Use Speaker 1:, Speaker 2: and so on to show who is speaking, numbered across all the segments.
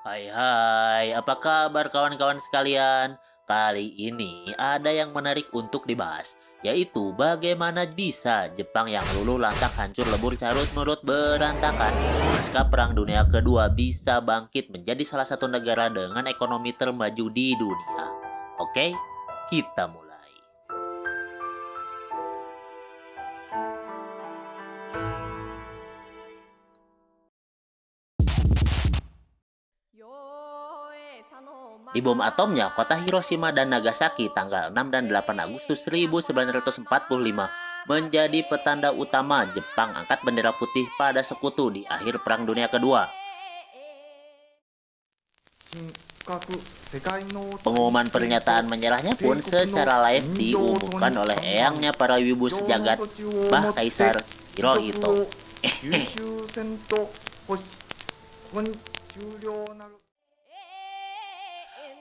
Speaker 1: Hai hai, apa kabar kawan-kawan sekalian? Kali ini ada yang menarik untuk dibahas, yaitu bagaimana bisa Jepang yang luluh lantak hancur lebur carut marut berantakan pasca Perang Dunia Kedua bisa bangkit menjadi salah satu negara dengan ekonomi termaju di dunia. Oke, kita mulai. Di bom atomnya, kota Hiroshima dan Nagasaki tanggal 6 dan 8 Agustus 1945 menjadi petanda utama Jepang angkat bendera putih pada sekutu di akhir Perang Dunia Kedua. Pengumuman pernyataan menyerahnya pun secara live diumumkan oleh eyangnya para wibu sejagat, Mbah Kaisar Hirohito.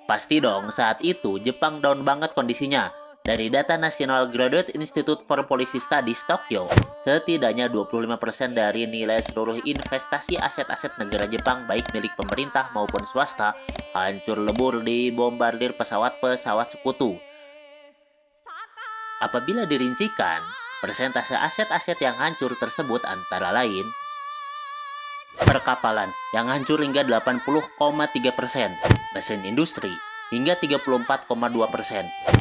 Speaker 1: Pasti dong, saat itu Jepang down banget kondisinya. Dari data National Graduate Institute for Policy Studies Tokyo, setidaknya 25% dari nilai seluruh investasi aset-aset negara Jepang baik milik pemerintah maupun swasta hancur lebur di bombardir pesawat-pesawat sekutu. Apabila dirincikan, persentase aset-aset yang hancur tersebut antara lain perkapalan yang hancur hingga 80,3%, mesin industri hingga 34,2%,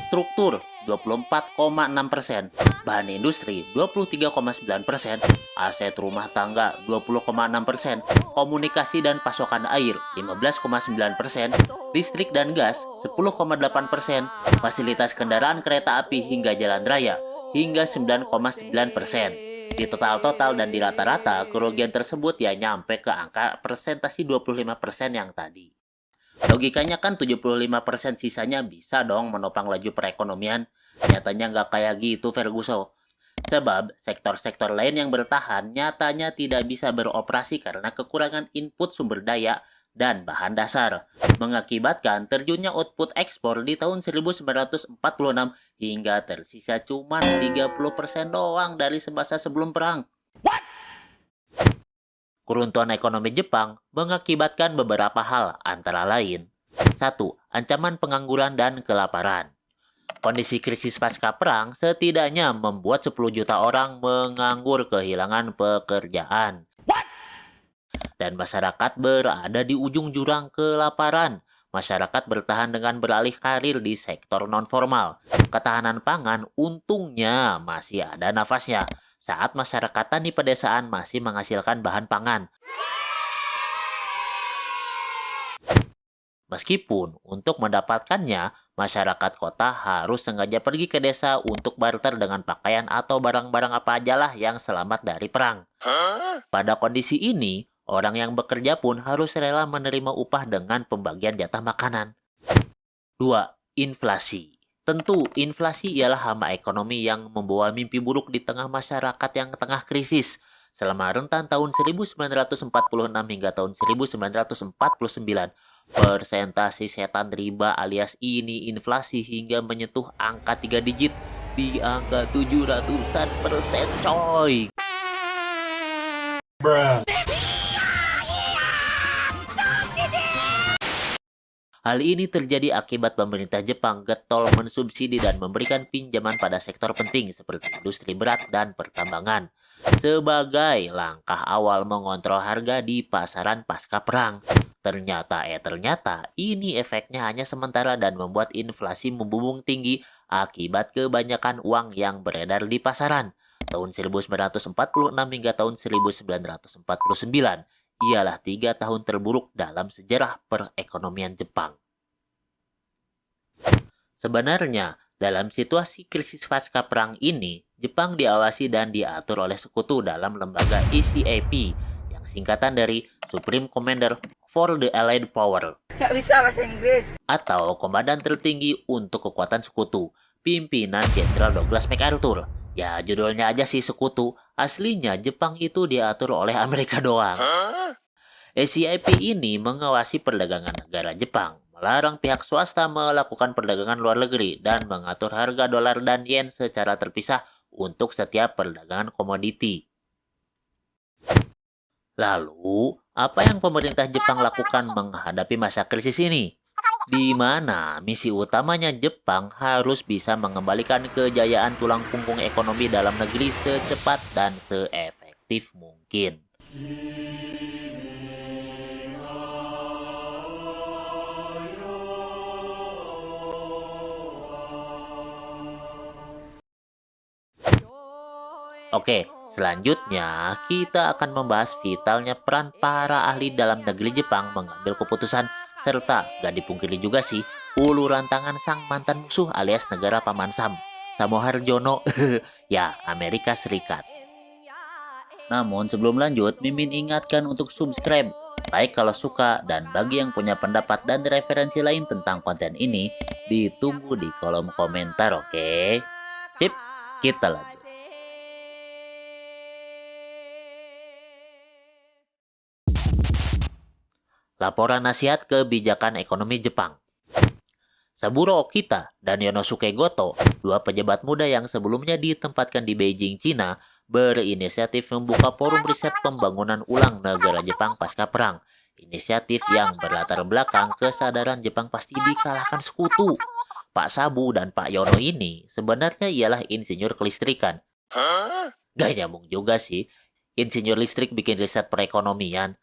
Speaker 1: struktur 24,6%, bahan industri 23,9%, aset rumah tangga 20,6%, komunikasi dan pasokan air 15,9%, listrik dan gas 10,8%, fasilitas kendaraan kereta api hingga jalan raya hingga 9,9%. Di total-total dan di rata-rata, kerugian tersebut ya nyampe ke angka persentasi 25% yang tadi. Logikanya kan 75% sisanya bisa dong menopang laju perekonomian. Nyatanya nggak kayak gitu Ferguson. Sebab sektor-sektor lain yang bertahan nyatanya tidak bisa beroperasi karena kekurangan input sumber daya dan bahan dasar, mengakibatkan terjunnya output ekspor di tahun 1946 hingga tersisa cuma 30% doang dari semasa sebelum perang. Keruntuhan ekonomi Jepang mengakibatkan beberapa hal antara lain. 1. Ancaman pengangguran dan kelaparan. Kondisi krisis pasca perang setidaknya membuat 10 juta orang menganggur kehilangan pekerjaan. Dan masyarakat berada di ujung jurang kelaparan. Masyarakat bertahan dengan beralih karir di sektor non-formal. Ketahanan pangan untungnya masih ada nafasnya saat masyarakat tani pedesaan masih menghasilkan bahan pangan. Meskipun untuk mendapatkannya, masyarakat kota harus sengaja pergi ke desa untuk barter dengan pakaian atau barang-barang apa aja lah yang selamat dari perang. Pada kondisi ini, orang yang bekerja pun harus rela menerima upah dengan pembagian jatah makanan. 2. Inflasi. Tentu, inflasi ialah hama ekonomi yang membawa mimpi buruk di tengah masyarakat yang tengah krisis. Selama rentan tahun 1946 hingga tahun 1949, persentase setan riba alias ini inflasi hingga menyentuh angka 3 digit di angka 700-an% coy. Hal ini terjadi akibat pemerintah Jepang getol mensubsidi dan memberikan pinjaman pada sektor penting seperti industri berat dan pertambangan sebagai langkah awal mengontrol harga di pasaran pasca perang. Ternyata ini efeknya hanya sementara dan membuat inflasi membumbung tinggi akibat kebanyakan uang yang beredar di pasaran. Tahun 1946 hingga tahun 1949 ialah 3 tahun terburuk dalam sejarah perekonomian Jepang. Sebenarnya, dalam situasi krisis pasca perang ini, Jepang diawasi dan diatur oleh sekutu dalam lembaga ECAP yang singkatan dari Supreme Commander for the Allied Power.
Speaker 2: Nggak bisa bahasa Inggris.
Speaker 1: Atau komandan tertinggi untuk kekuatan sekutu, pimpinan Jenderal Douglas MacArthur. Ya, judulnya aja sih sekutu, aslinya Jepang itu diatur oleh Amerika doang. ECIP ini mengawasi perdagangan negara Jepang, melarang pihak swasta melakukan perdagangan luar negeri, dan mengatur harga dolar dan yen secara terpisah untuk setiap perdagangan komoditi. Lalu, Apa yang pemerintah Jepang lakukan menghadapi masa krisis ini? Di mana misi utamanya Jepang harus bisa mengembalikan kejayaan tulang punggung ekonomi dalam negeri secepat dan seefektif mungkin. Oke, selanjutnya kita akan membahas vitalnya peran para ahli dalam negeri Jepang mengambil keputusan serta gak dipungkiri juga sih uluran tangan sang mantan musuh alias negara Paman Sam, Samoharjono, ya Amerika Serikat. Namun sebelum lanjut, Mimin ingatkan untuk subscribe, like kalau suka, dan bagi yang punya pendapat dan referensi lain tentang konten ini, ditunggu di kolom komentar, oke? Sip, kita lanjut. Laporan nasihat kebijakan ekonomi Jepang. Saburo Okita dan Yonosuke Goto, dua pejabat muda yang sebelumnya ditempatkan di Beijing, Cina, berinisiatif membuka forum riset pembangunan ulang negara Jepang pasca perang. Inisiatif yang berlatar belakang kesadaran Jepang pasti dikalahkan sekutu. Pak Sabu dan Pak Yono ini sebenarnya ialah insinyur kelistrikan. Gak nyambung juga sih, insinyur listrik bikin riset perekonomian.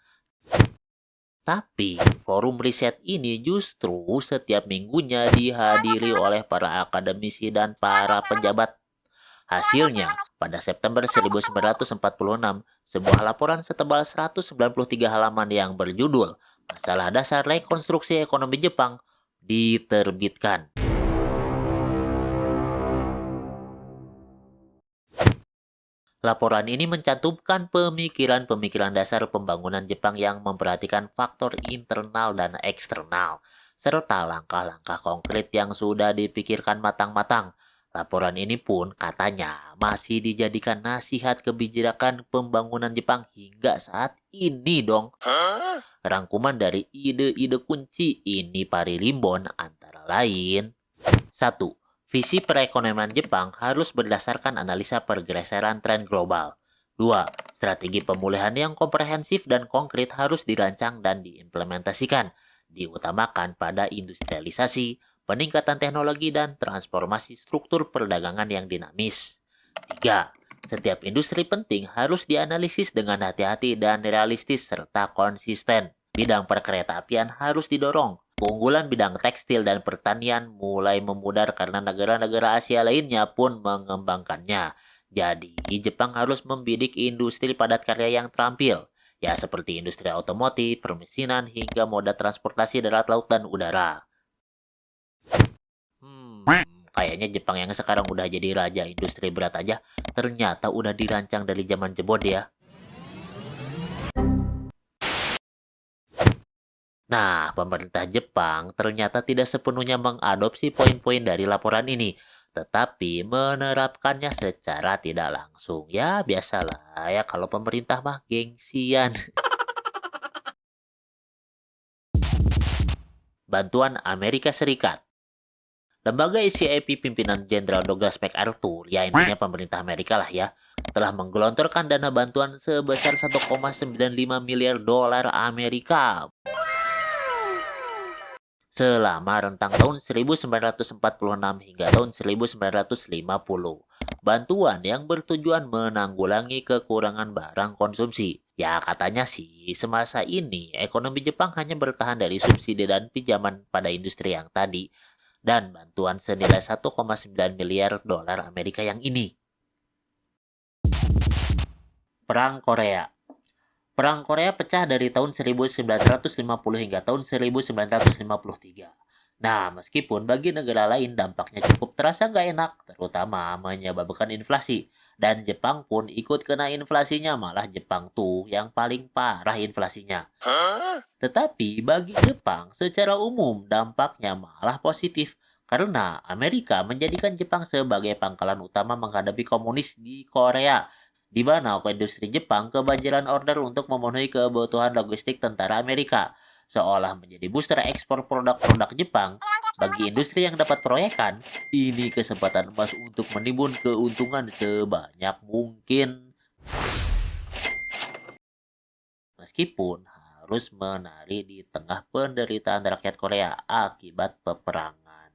Speaker 1: Tapi, forum riset ini justru setiap minggunya dihadiri oleh para akademisi dan para pejabat. Hasilnya, pada September 1946, sebuah laporan setebal 193 halaman yang berjudul Masalah Dasar Rekonstruksi Ekonomi Jepang diterbitkan. Laporan ini mencantumkan pemikiran-pemikiran dasar pembangunan Jepang yang memperhatikan faktor internal dan eksternal, serta langkah-langkah konkret yang sudah dipikirkan matang-matang. Laporan ini pun katanya masih dijadikan nasihat kebijakan pembangunan Jepang hingga saat ini dong. Rangkuman dari ide-ide kunci ini Parilimbon antara lain. 1. Visi perekonomian Jepang harus berdasarkan analisa pergeseran tren global. 2. Strategi pemulihan yang komprehensif dan konkret harus dirancang dan diimplementasikan, diutamakan pada industrialisasi, peningkatan teknologi, dan transformasi struktur perdagangan yang dinamis. 3. Setiap industri penting harus dianalisis dengan hati-hati dan realistis serta konsisten. Bidang perkeretaapian harus didorong. Keunggulan bidang tekstil dan pertanian mulai memudar karena negara-negara Asia lainnya pun mengembangkannya. Jadi, Jepang harus membidik industri padat karya yang terampil, ya seperti industri otomotif, permesinan, hingga moda transportasi darat, laut, dan udara. Kayaknya Jepang yang sekarang udah jadi raja industri berat aja, ternyata udah dirancang dari zaman jebot ya. Nah, pemerintah Jepang ternyata tidak sepenuhnya mengadopsi poin-poin dari laporan ini, tetapi menerapkannya secara tidak langsung. Ya, biasalah ya kalau pemerintah mah gengsian. Bantuan Amerika Serikat. Lembaga ICIP pimpinan Jenderal Douglas MacArthur, ya intinya pemerintah Amerika lah ya, telah menggelontorkan dana bantuan sebesar 1,95 miliar dolar Amerika selama rentang tahun 1946 hingga tahun 1950. Bantuan yang bertujuan menanggulangi kekurangan barang konsumsi. Ya katanya sih, semasa ini ekonomi Jepang hanya bertahan dari subsidi dan pinjaman pada industri yang tadi, dan bantuan senilai 1,9 miliar dolar Amerika yang ini. Perang Korea. Perang Korea pecah dari tahun 1950 hingga tahun 1953. Nah, meskipun bagi negara lain dampaknya cukup terasa nggak enak, terutama menyebabkan inflasi. Dan Jepang pun ikut kena inflasinya, malah Jepang tuh yang paling parah inflasinya. Tetapi bagi Jepang secara umum dampaknya malah positif, karena Amerika menjadikan Jepang sebagai pangkalan utama menghadapi komunis di Korea, di mana industri Jepang kebanjiran order untuk memenuhi kebutuhan logistik tentara Amerika, seolah menjadi booster ekspor produk-produk Jepang. Bagi industri yang dapat proyekan, ini kesempatan emas untuk menimbun keuntungan sebanyak mungkin. Meskipun terus menari di tengah penderitaan rakyat Korea akibat peperangan.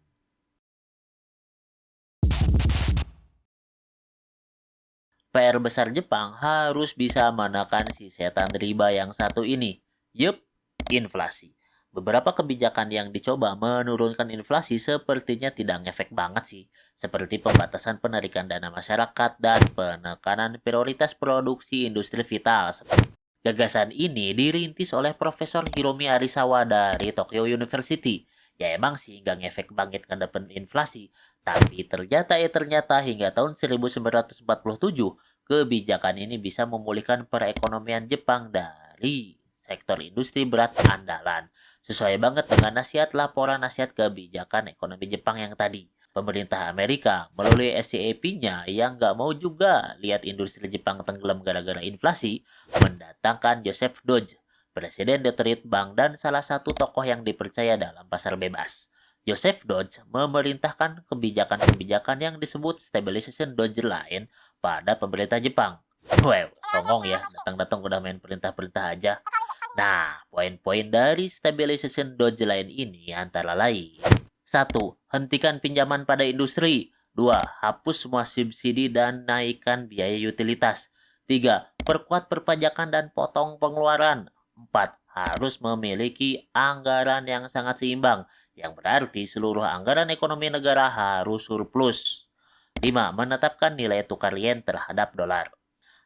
Speaker 1: PR besar Jepang harus bisa menekan si setan riba yang satu ini. Yup, inflasi. Beberapa kebijakan yang dicoba menurunkan inflasi sepertinya tidak ngefek banget sih, seperti pembatasan penarikan dana masyarakat dan penekanan prioritas produksi industri vital. Gagasan ini dirintis oleh Profesor Hiromi Arisawa dari Tokyo University. Ya emang sih nggak ngefek banget ke depan inflasi, tapi ternyata hingga tahun 1947, kebijakan ini bisa memulihkan perekonomian Jepang dari sektor industri berat andalan. Sesuai banget dengan laporan nasihat kebijakan ekonomi Jepang yang tadi. Pemerintah Amerika melalui SCAP-nya yang nggak mau juga lihat industri Jepang tenggelam gara-gara inflasi, mendatangkan Joseph Dodge, Presiden Detroit Bank dan salah satu tokoh yang dipercaya dalam pasar bebas. Joseph Dodge memerintahkan kebijakan-kebijakan yang disebut Stabilization Dodge Line pada pemerintah Jepang. Wow, songong ya, datang-datang udah main perintah-perintah aja. Nah, poin-poin dari Stabilization Dodge Line ini antara lain: 1. Hentikan pinjaman pada industri. 2. Hapus semua subsidi dan naikkan biaya utilitas. 3. Perkuat perpajakan dan potong pengeluaran. 4. Harus memiliki anggaran yang sangat seimbang, yang berarti seluruh anggaran ekonomi negara harus surplus. 5. Menetapkan nilai tukar yen terhadap dolar.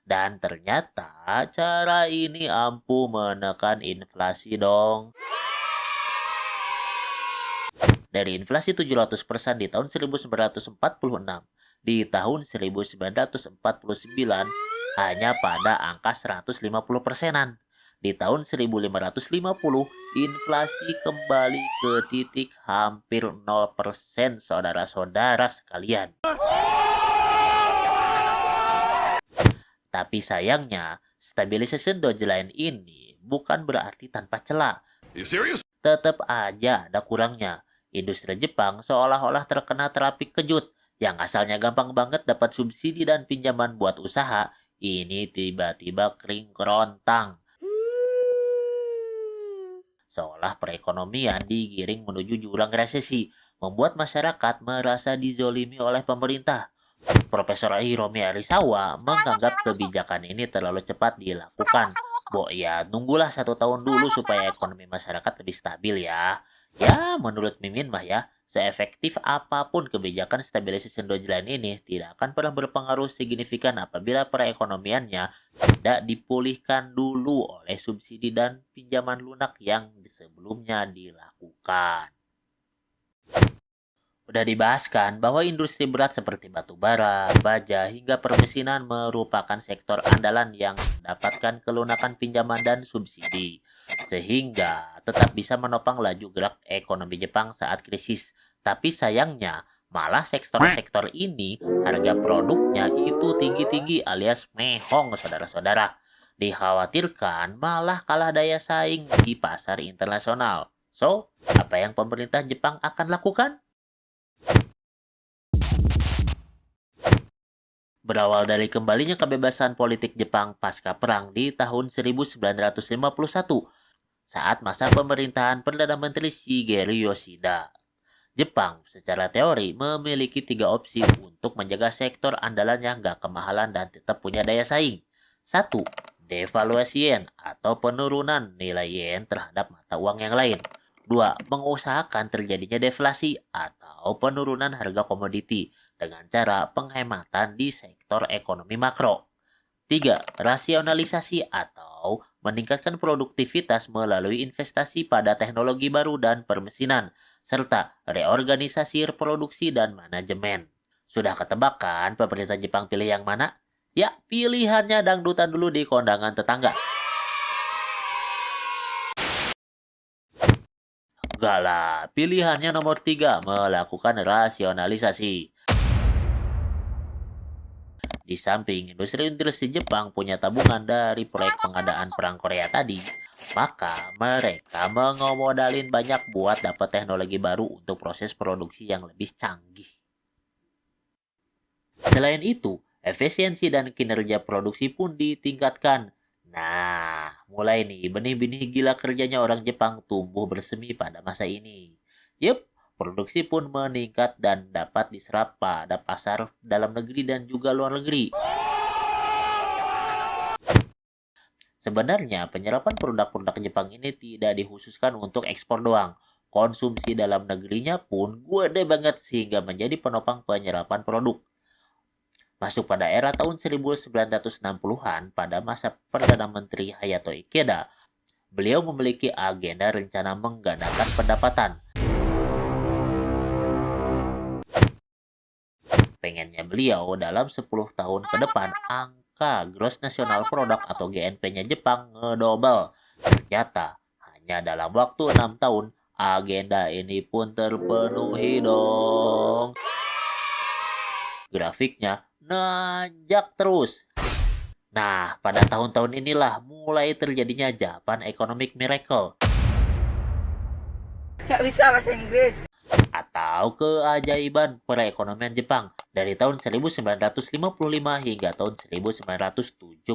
Speaker 1: Dan ternyata cara ini ampuh menekan inflasi dong. Dari inflasi 700% di tahun 1946, di tahun 1949 hanya pada angka 150%-an. Di tahun 1550, inflasi kembali ke titik hampir 0%, saudara-saudara sekalian. Tapi sayangnya, Stabilization Dodge Line ini bukan berarti tanpa celah. Tetap aja ada kurangnya. Industri Jepang seolah-olah terkena terapi kejut, yang asalnya gampang banget dapat subsidi dan pinjaman buat usaha, ini tiba-tiba kering kerontang. Seolah perekonomian digiring menuju jurang resesi, membuat masyarakat merasa dizolimi oleh pemerintah. Profesor Hiromi Arisawa menganggap kebijakan ini terlalu cepat dilakukan. Ya nunggulah 1 tahun dulu supaya ekonomi masyarakat lebih stabil ya. Ya, menurut Mimin mah ya, seefektif apapun kebijakan stabilization Dodge Line ini tidak akan pernah berpengaruh signifikan apabila perekonomiannya tidak dipulihkan dulu oleh subsidi dan pinjaman lunak yang sebelumnya dilakukan. Udah dibahas kan bahwa industri berat seperti batu bara, baja, hingga permesinan merupakan sektor andalan yang mendapatkan kelunakan pinjaman dan subsidi, sehingga tetap bisa menopang laju gerak ekonomi Jepang saat krisis. Tapi sayangnya, malah sektor-sektor ini harga produknya itu tinggi-tinggi alias mehong, saudara-saudara. Dikhawatirkan malah kalah daya saing di pasar internasional. So, apa yang pemerintah Jepang akan lakukan? Berawal dari kembalinya kebebasan politik Jepang pasca perang di tahun 1951 saat masa pemerintahan Perdana Menteri Shigeru Yoshida. Jepang secara teori memiliki 3 opsi untuk menjaga sektor andalan yang gak kemahalan dan tetap punya daya saing. 1. Devaluasi yen atau penurunan nilai yen terhadap mata uang yang lain. 2. Mengusahakan terjadinya deflasi atau penurunan harga komoditi dengan cara penghematan di sektor ekonomi makro. 3. Rasionalisasi atau meningkatkan produktivitas melalui investasi pada teknologi baru dan permesinan, serta reorganisasi produksi dan manajemen. Sudah ketebak kan pemerintah Jepang pilih yang mana? Ya, pilihannya dangdutan dulu di kondangan tetangga. Enggak lah, pilihannya nomor 3, melakukan rasionalisasi. Di samping industri-industri Jepang punya tabungan dari proyek pengadaan perang Korea tadi, maka mereka mengemodalin banyak buat dapat teknologi baru untuk proses produksi yang lebih canggih. Selain itu, efisiensi dan kinerja produksi pun ditingkatkan. Nah, mulai nih benih-benih gila kerjanya orang Jepang tumbuh bersemi pada masa ini. Yup, produksi pun meningkat dan dapat diserap pada pasar dalam negeri dan juga luar negeri. Sebenarnya, penyerapan produk-produk Jepang ini tidak dikhususkan untuk ekspor doang. Konsumsi dalam negerinya pun gede banget sehingga menjadi penopang penyerapan produk. Masuk pada era tahun 1960-an pada masa Perdana Menteri Hayato Ikeda, beliau memiliki agenda rencana menggandakan pendapatan. Pengennya beliau dalam 10 tahun ke depan angka Gross National Product atau GNP-nya Jepang ngedobel. Ternyata hanya dalam waktu 6 tahun agenda ini pun terpenuhi dong. Grafiknya nanjak terus. Nah, pada tahun-tahun inilah mulai terjadinya Japan Economic Miracle.
Speaker 2: Nggak bisa bahasa Inggris.
Speaker 1: Atau keajaiban perekonomian Jepang dari tahun 1955 hingga tahun 1972.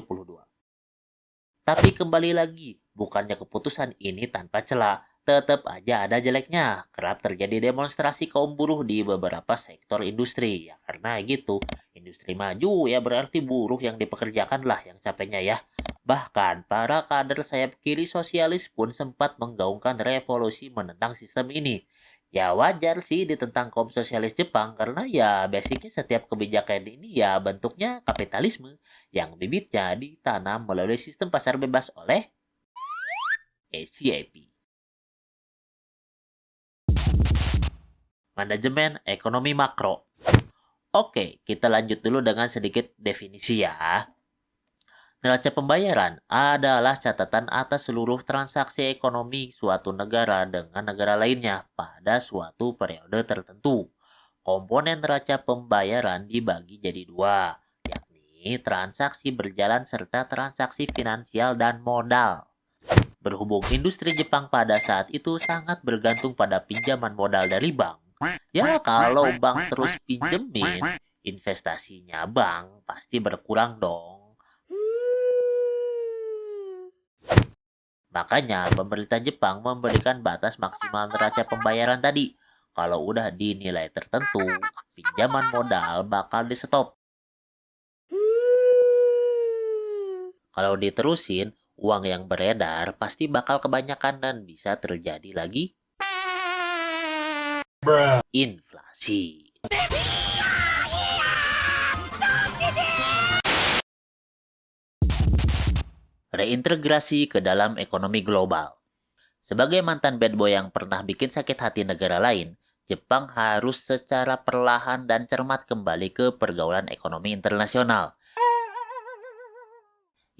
Speaker 1: Tapi kembali lagi, bukannya keputusan ini tanpa celah, tetap aja ada jeleknya. Kerap terjadi demonstrasi kaum buruh di beberapa sektor industri. Ya karena gitu, industri maju ya berarti buruh yang dipekerjakan lah yang capeknya ya. Bahkan para kader sayap kiri sosialis pun sempat menggaungkan revolusi menentang sistem ini. Ya wajar sih ditentang kaum sosialis Jepang karena ya basicnya setiap kebijakan ini ya bentuknya kapitalisme yang bibitnya ditanam melalui sistem pasar bebas oleh ACAP. Manajemen ekonomi makro. Oke, kita lanjut dulu dengan sedikit definisi ya. Neraca pembayaran adalah catatan atas seluruh transaksi ekonomi suatu negara dengan negara lainnya pada suatu periode tertentu. Komponen neraca pembayaran dibagi jadi dua, yakni transaksi berjalan serta transaksi finansial dan modal. Berhubung industri Jepang pada saat itu sangat bergantung pada pinjaman modal dari bank, ya kalau bank terus pinjemin, investasinya bank pasti berkurang dong. Makanya pemerintah Jepang memberikan batas maksimal neraca pembayaran tadi. Kalau udah dinilai tertentu, pinjaman modal bakal di stop. Kalau diterusin, uang yang beredar pasti bakal kebanyakan dan bisa terjadi lagi inflasi. Reintegrasi ke dalam ekonomi global. Sebagai mantan bad boy yang pernah bikin sakit hati negara lain, Jepang harus secara perlahan dan cermat kembali ke pergaulan ekonomi internasional.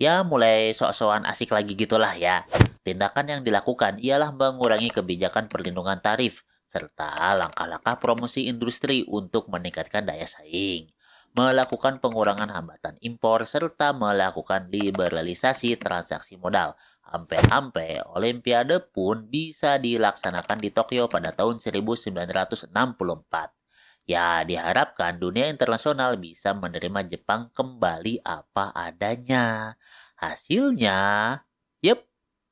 Speaker 1: Ya, mulai sok-sokan asik lagi gitulah ya. Tindakan yang dilakukan ialah mengurangi kebijakan perlindungan tarif, serta langkah-langkah promosi industri untuk meningkatkan daya saing. Melakukan pengurangan hambatan impor, serta melakukan liberalisasi transaksi modal. Sampai-sampai Olimpiade pun bisa dilaksanakan di Tokyo pada tahun 1964. Ya, diharapkan dunia internasional bisa menerima Jepang kembali apa adanya. Hasilnya,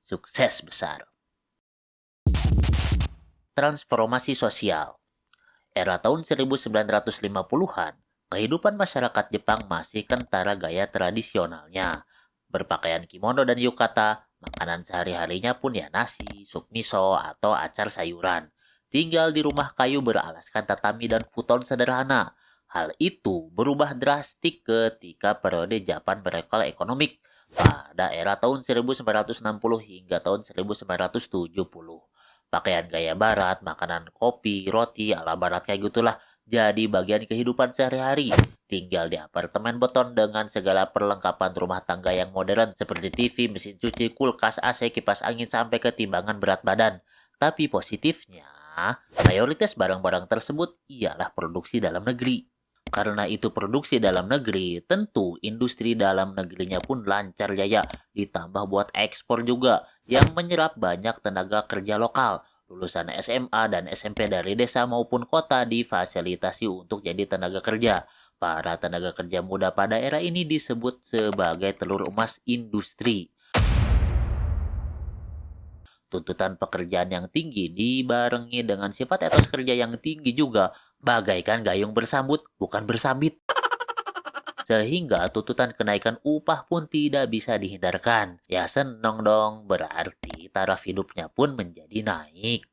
Speaker 1: sukses besar. Transformasi sosial. Era tahun 1950-an, kehidupan masyarakat Jepang masih kentara gaya tradisionalnya. Berpakaian kimono dan yukata, makanan sehari-harinya pun ya nasi, sup miso, atau acar sayuran. Tinggal di rumah kayu beralaskan tatami dan futon sederhana. Hal itu berubah drastik ketika periode Japan berekol ekonomik pada era tahun 1960 hingga tahun 1970. Pakaian gaya barat, makanan kopi, roti ala barat kayak gitulah jadi bagian kehidupan sehari-hari. Tinggal di apartemen beton dengan segala perlengkapan rumah tangga yang modern seperti TV, mesin cuci, kulkas, AC, kipas angin sampai ke timbangan berat badan. Tapi positifnya, mayoritas barang-barang tersebut ialah produksi dalam negeri. Karena itu produksi dalam negeri, tentu industri dalam negerinya pun lancar jaya. Ditambah buat ekspor juga yang menyerap banyak tenaga kerja lokal. Lulusan SMA dan SMP dari desa maupun kota difasilitasi untuk jadi tenaga kerja. Para tenaga kerja muda pada era ini disebut sebagai telur emas industri. Tuntutan pekerjaan yang tinggi dibarengi dengan sifat etos kerja yang tinggi juga, bagaikan gayung bersambut, bukan bersambit. Sehingga tuntutan kenaikan upah pun tidak bisa dihindarkan. Ya seneng dong, berarti taraf hidupnya pun menjadi naik.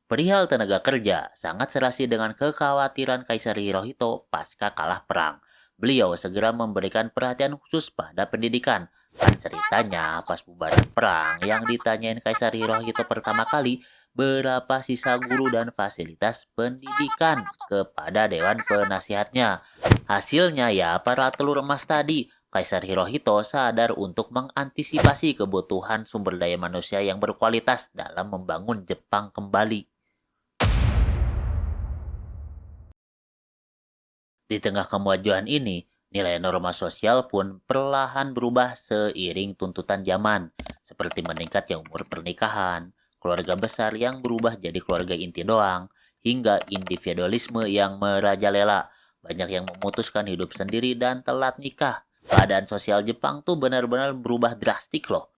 Speaker 1: Perihal tenaga kerja, sangat serasi dengan kekhawatiran Kaisar Hirohito pasca kalah perang. Beliau segera memberikan perhatian khusus pada pendidikan. Kan ceritanya pas bubaran perang yang ditanyain Kaisar Hirohito pertama kali berapa sisa guru dan fasilitas pendidikan kepada Dewan Penasihatnya. Hasilnya ya para telur emas tadi. Kaisar Hirohito sadar untuk mengantisipasi kebutuhan sumber daya manusia yang berkualitas dalam membangun Jepang kembali. Di tengah kemajuan ini, nilai norma sosial pun perlahan berubah seiring tuntutan zaman, seperti meningkatnya umur pernikahan, keluarga besar yang berubah jadi keluarga inti doang, hingga individualisme yang merajalela. Banyak yang memutuskan hidup sendiri dan telat nikah. Keadaan sosial Jepang tuh benar-benar berubah drastik loh.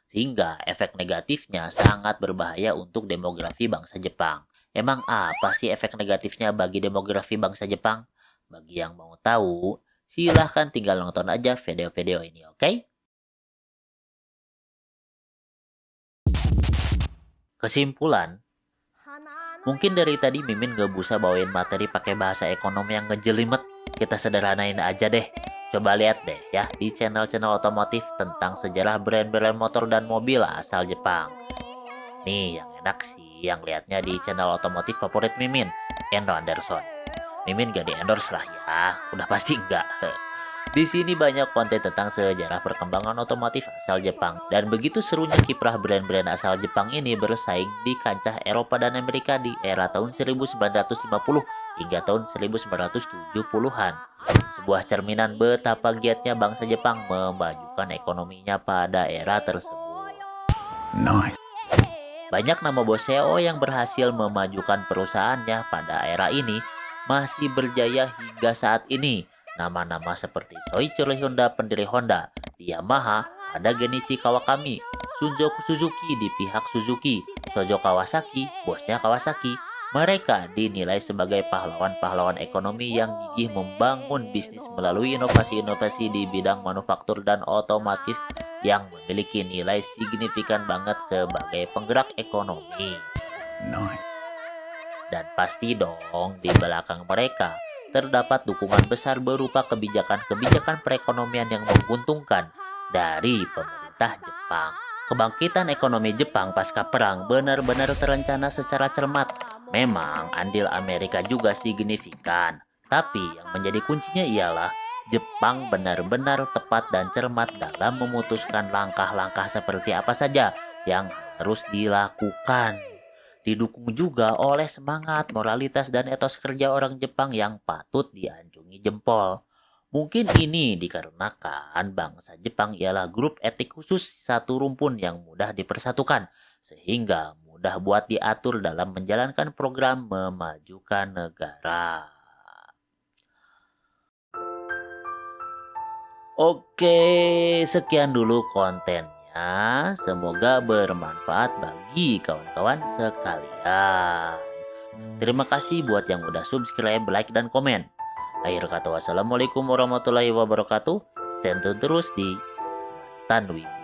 Speaker 1: Sehingga efek negatifnya sangat berbahaya untuk demografi bangsa Jepang. Emang apa sih efek negatifnya bagi demografi bangsa Jepang? Bagi yang mau tahu, silahkan tinggal nonton aja video-video ini, oke? Kesimpulan, mungkin dari tadi Mimin gak bisa bawain materi pakai bahasa ekonomi yang ngejelimet. Kita sederhanain aja deh. Coba lihat deh ya di channel-channel otomotif tentang sejarah brand-brand motor dan mobil asal Jepang. Nih yang enak sih yang lihatnya di channel otomotif favorit Mimin, Endo Anderson. Mimin gak di-endorse lah ya, udah pasti enggak. Di sini banyak konten tentang sejarah perkembangan otomotif asal Jepang. Dan begitu serunya kiprah brand-brand asal Jepang ini bersaing di kancah Eropa dan Amerika di era tahun 1950 hingga tahun 1970-an. Sebuah cerminan betapa giatnya bangsa Jepang memajukan ekonominya pada era tersebut. Nice. Banyak nama bos CEO yang berhasil memajukan perusahaannya pada era ini masih berjaya hingga saat ini. Nama-nama seperti Soichiro Honda pendiri Honda, di Yamaha ada Genichi Kawakami, Shunzo Suzuki di pihak Suzuki, Shojo Kawasaki, bosnya Kawasaki. Mereka dinilai sebagai pahlawan-pahlawan ekonomi yang gigih membangun bisnis melalui inovasi-inovasi di bidang manufaktur dan otomotif yang memiliki nilai signifikan banget sebagai penggerak ekonomi. Dan pasti dong di belakang mereka terdapat dukungan besar berupa kebijakan-kebijakan perekonomian yang menguntungkan dari pemerintah Jepang. Kebangkitan ekonomi Jepang pasca perang benar-benar terencana secara cermat. Memang andil Amerika juga signifikan, tapi yang menjadi kuncinya ialah Jepang benar-benar tepat dan cermat dalam memutuskan langkah-langkah seperti apa saja yang harus dilakukan. Didukung juga oleh semangat, moralitas, dan etos kerja orang Jepang yang patut dianjungi jempol. Mungkin ini dikarenakan bangsa Jepang ialah grup etik khusus satu rumpun yang mudah dipersatukan, sehingga mudah buat diatur dalam menjalankan program memajukan negara. Oke, sekian dulu kontennya. Semoga bermanfaat bagi kawan-kawan sekalian. Terima kasih buat yang udah subscribe, like, dan komen. Akhir kata wassalamualaikum warahmatullahi wabarakatuh. Stay tune terus di Mantan Wibu.